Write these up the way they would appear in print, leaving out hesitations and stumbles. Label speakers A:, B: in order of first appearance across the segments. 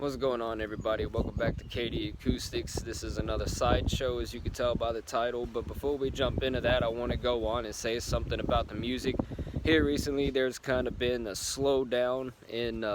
A: What's going on, everybody? Welcome back to KD Acoustics. This is another Sideshow, as you can tell by the title. But before we jump into that, I want to go on and say something about the music. Here recently, there's kind of been a slowdown in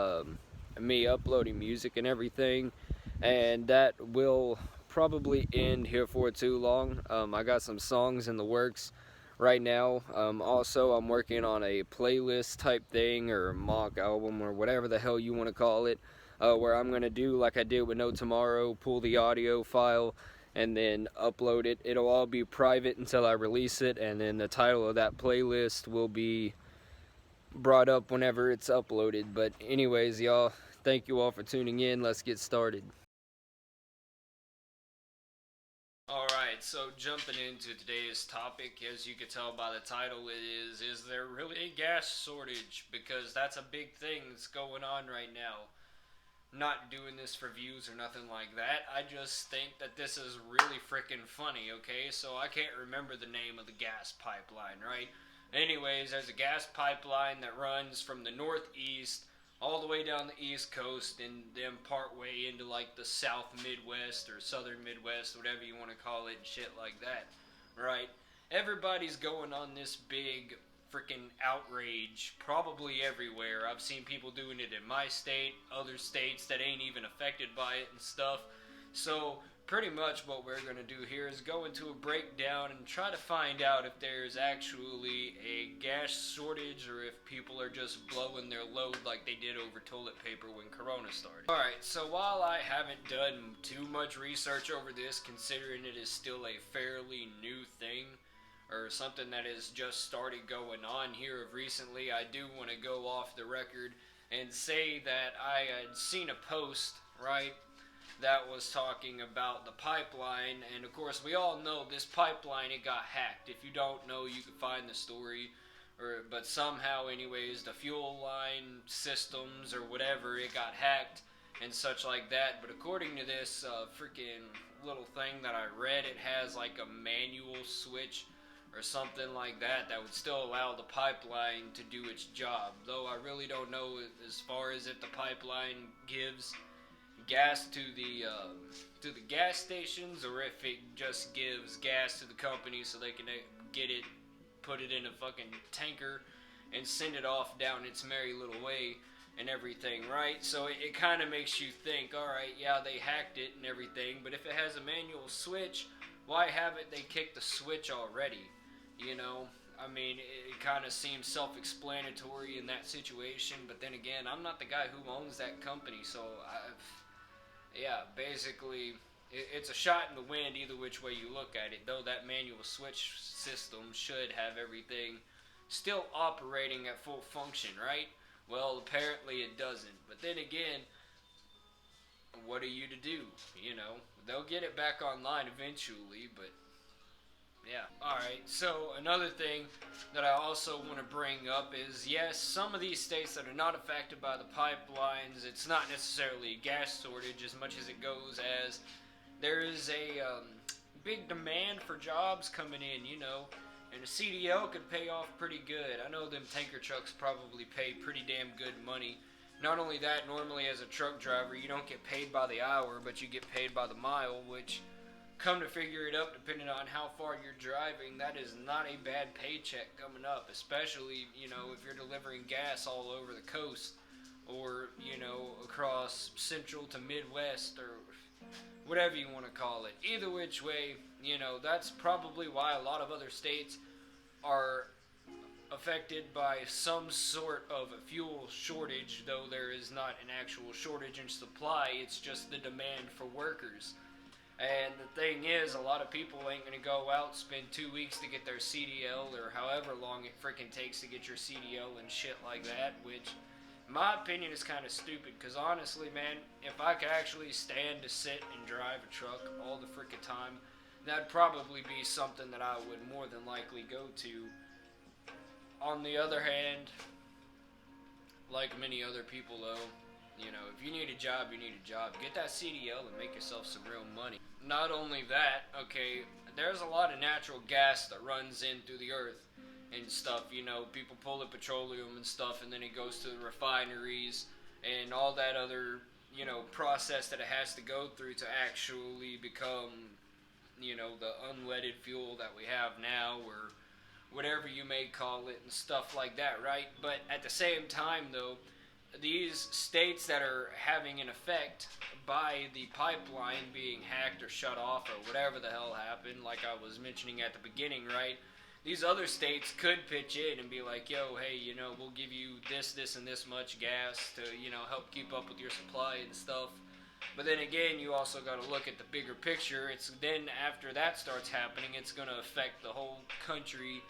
A: me uploading music and everything, and that will probably end here for too long. I got some songs in the works right now. Also, I'm working on a playlist type thing, or mock album, or whatever the hell you want to call it, where I'm going to do like I did with No Tomorrow, pull the audio file and then upload it. It'll all be private until I release it, and then the title of that playlist will be brought up whenever it's uploaded. But anyways, y'all, thank you all for tuning in. Let's get started. Alright, so jumping into today's topic, as you can tell by the title, is there really a gas shortage? Because that's a big thing that's going on right now. Not doing this for views or nothing like that. I just think that this is really freaking funny, okay? So I can't remember the name of the gas pipeline, right? Anyways, there's a gas pipeline that runs from the northeast all the way down the east coast and then part way into like the south Midwest or southern Midwest, whatever you want to call it, and shit like that, right? Everybody's going on this big freaking outrage probably everywhere. I've seen people doing it in my state, other states that ain't even affected by it and stuff. So pretty much what we're going to do here is go into a breakdown and try to find out if there's actually a gas shortage or if people are just blowing their load like they did over toilet paper when Corona started. Alright, so while I haven't done too much research over this, considering it is still a fairly new thing, or something that has just started going on here of recently, I do want to go off the record and say that I had seen a post, right, that was talking about the pipeline, and of course we all know this pipeline, it got hacked. If you don't know, you can find the story, but somehow anyways, the fuel line systems or whatever, it got hacked and such like that. But according to this freaking little thing that I read, it has like a manual switch or something like that that would still allow the pipeline to do its job. Though I really don't know as far as if the pipeline gives gas to the gas stations or if it just gives gas to the company so they can get it, put it in a fucking tanker and send it off down its merry little way and everything, right? So it kind of makes you think, alright, yeah, they hacked it and everything, but if it has a manual switch, why haven't they kicked the switch already? You know, I mean, it kind of seems self-explanatory in that situation, but then again, I'm not the guy who owns that company, so yeah, basically, it's a shot in the wind either which way you look at it, though that manual switch system should have everything still operating at full function, right? Well, apparently it doesn't, but then again, what are you to do, you know? They'll get it back online eventually, but yeah. Alright, so another thing that I also want to bring up is, yes, some of these states that are not affected by the pipelines, it's not necessarily a gas shortage as much as it goes as there is a big demand for jobs coming in, you know, and a CDL could pay off pretty good. I know them tanker trucks probably pay pretty damn good money. Not only that, normally as a truck driver, you don't get paid by the hour, but you get paid by the mile, which, come to figure it up, depending on how far you're driving, that is not a bad paycheck coming up, especially, you know, if you're delivering gas all over the coast or, you know, across central to Midwest or whatever you want to call it. Either which way, you know, that's probably why a lot of other states are affected by some sort of a fuel shortage, though there is not an actual shortage in supply, it's just the demand for workers. And the thing is, a lot of people ain't going to go out, spend 2 weeks to get their CDL, or however long it freaking takes to get your CDL and shit like that, which, in my opinion, is kind of stupid, because honestly, man, if I could actually stand to sit and drive a truck all the freaking time, that'd probably be something that I would more than likely go to. On the other hand, like many other people, though, you know, if you need a job, you need a job. Get that CDL and make yourself some real money. Not only that, okay, there's a lot of natural gas that runs in through the earth and stuff, you know, people pull the petroleum and stuff and then it goes to the refineries and all that other process that it has to go through to actually become, the unleaded fuel that we have now, or whatever you may call it, and stuff like that, right? But at the same time, though, these states that are having an effect by the pipeline being hacked or shut off or whatever the hell happened, like I was mentioning at the beginning, right? These other states could pitch in and be like, yo, hey, we'll give you this, this, and this much gas to, help keep up with your supply and stuff. But then again, you also got to look at the bigger picture. It's then after that starts happening, it's going to affect the whole country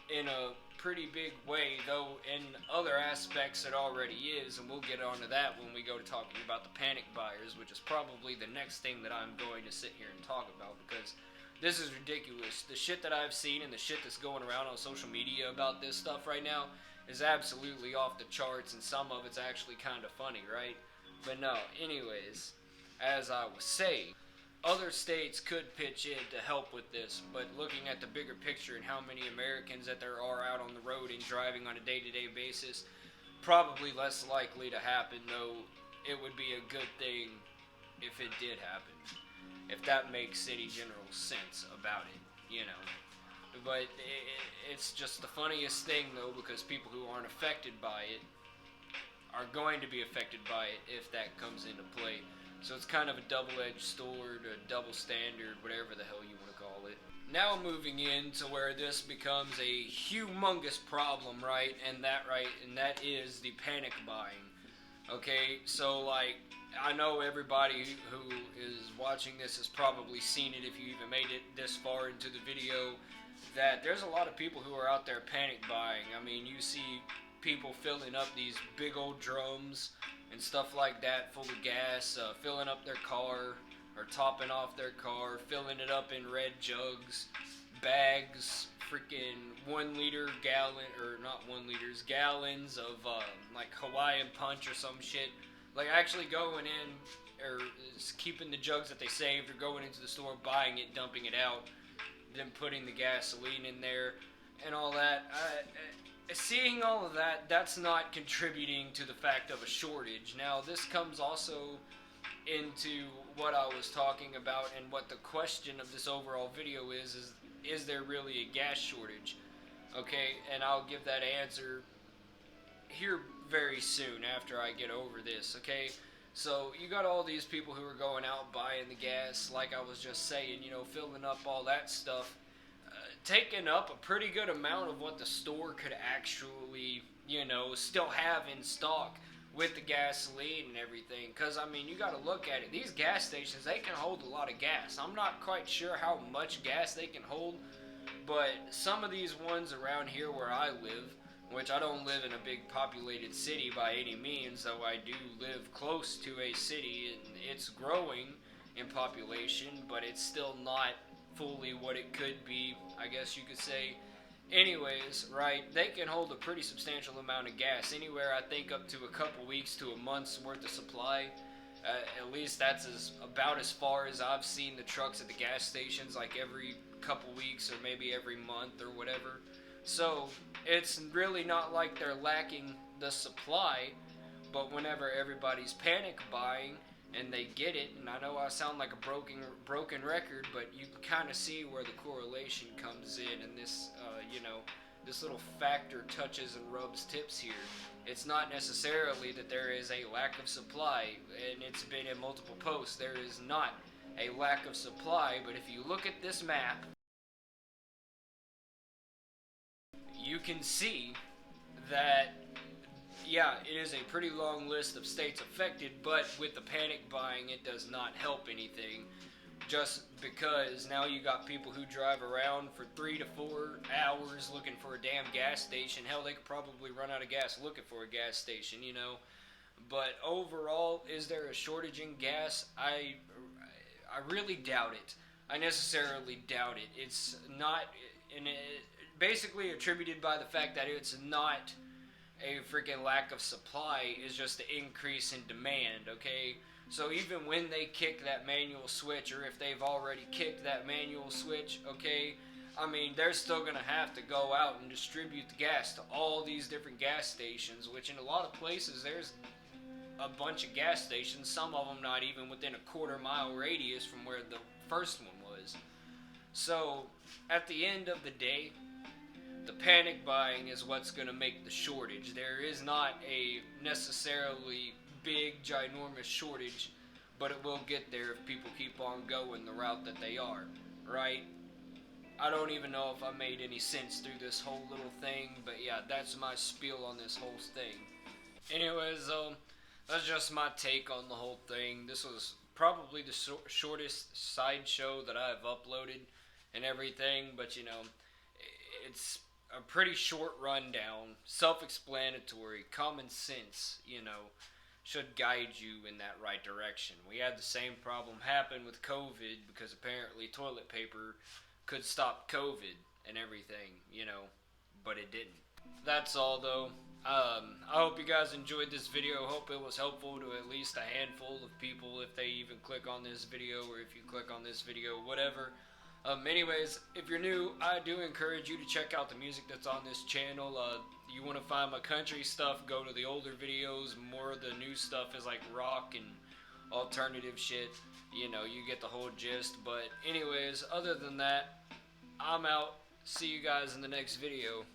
A: in a pretty big way, though in other aspects it already is, and we'll get onto that when we go to talking about the panic buyers, which is probably the next thing that I'm going to sit here and talk about, because this is ridiculous. The shit that I've seen and the shit that's going around on social media about this stuff right now is absolutely off the charts, and some of it's actually kind of funny, right? But no, anyways, as I was saying, other states could pitch in to help with this, but looking at the bigger picture and how many Americans that there are out on the road and driving on a day-to-day basis, probably less likely to happen, though it would be a good thing if it did happen. If that makes any general sense about it. But it's just the funniest thing, though, because people who aren't affected by it are going to be affected by it if that comes into play. So it's kind of a double-edged sword, a double standard, whatever the hell you want to call it. Now moving into where this becomes a humongous problem, right? And that is the panic buying. Okay, so like, I know everybody who is watching this has probably seen it if you even made it this far into the video, that there's a lot of people who are out there panic buying. I mean, you see people filling up these big old drums and stuff like that full of gas, filling up their car or topping off their car, filling it up in red jugs, bags, freaking 1 liter gallon, or not 1 liters, gallons of like Hawaiian Punch or some shit. Like actually going in, or keeping the jugs that they saved, or going into the store, buying it, dumping it out, then putting the gasoline in there and all that. Seeing all of that, that's not contributing to the fact of a shortage. Now, this comes also into what I was talking about, and what the question of this overall video is there really a gas shortage? Okay, and I'll give that answer here very soon after I get over this, okay? So, you got all these people who are going out buying the gas, like I was just saying, filling up all that stuff, taking up a pretty good amount of what the store could actually, still have in stock with the gasoline and everything. Because, I mean, you got to look at it. These gas stations, they can hold a lot of gas. I'm not quite sure how much gas they can hold, but some of these ones around here where I live, which I don't live in a big populated city by any means, though I do live close to a city, and it's growing in population, but it's still not fully what it could be, I guess you could say. Anyways, right, they can hold a pretty substantial amount of gas, anywhere I think up to a couple weeks to a month's worth of supply. At least that's about as far as I've seen the trucks at the gas stations, like every couple weeks or maybe every month or whatever. So it's really not like they're lacking the supply, but whenever everybody's panic buying and they get it, and I know I sound like a broken record, but you can kind of see where the correlation comes in, and this, this little factor touches and rubs tips here. It's not necessarily that there is a lack of supply, and it's been in multiple posts. There is not a lack of supply, but if you look at this map, you can see that, yeah, it is a pretty long list of states affected, but with the panic buying, it does not help anything. Just because now you got people who drive around for 3 to 4 hours looking for a damn gas station. Hell, they could probably run out of gas looking for a gas station, But overall, is there a shortage in gas? I really doubt it. I necessarily doubt it. It's not, and it basically attributed by the fact that it's not a freaking lack of supply, is just the increase in demand, okay? So even when they kick that manual switch, or if they've already kicked that manual switch, okay, I mean, they're still going to have to go out and distribute the gas to all these different gas stations, which in a lot of places, there's a bunch of gas stations, some of them not even within a quarter-mile radius from where the first one was. So, at the end of the day, the panic buying is what's going to make the shortage. There is not a necessarily big, ginormous shortage, but it will get there if people keep on going the route that they are, right? I don't even know if I made any sense through this whole little thing, but yeah, that's my spiel on this whole thing. Anyways, that's just my take on the whole thing. This was probably the shortest sideshow that I've uploaded and everything, but it's a pretty short rundown, self explanatory, common sense, should guide you in that right direction. We had the same problem happen with COVID because apparently toilet paper could stop COVID and everything, but it didn't. That's all though. I hope you guys enjoyed this video. Hope it was helpful to at least a handful of people if they even click on this video, or if you click on this video, whatever. Anyways, if you're new, I do encourage you to check out the music that's on this channel. You want to find my country stuff, go to the older videos. More of the new stuff is like rock and alternative shit. You get the whole gist. But anyways, other than that, I'm out. See you guys in the next video.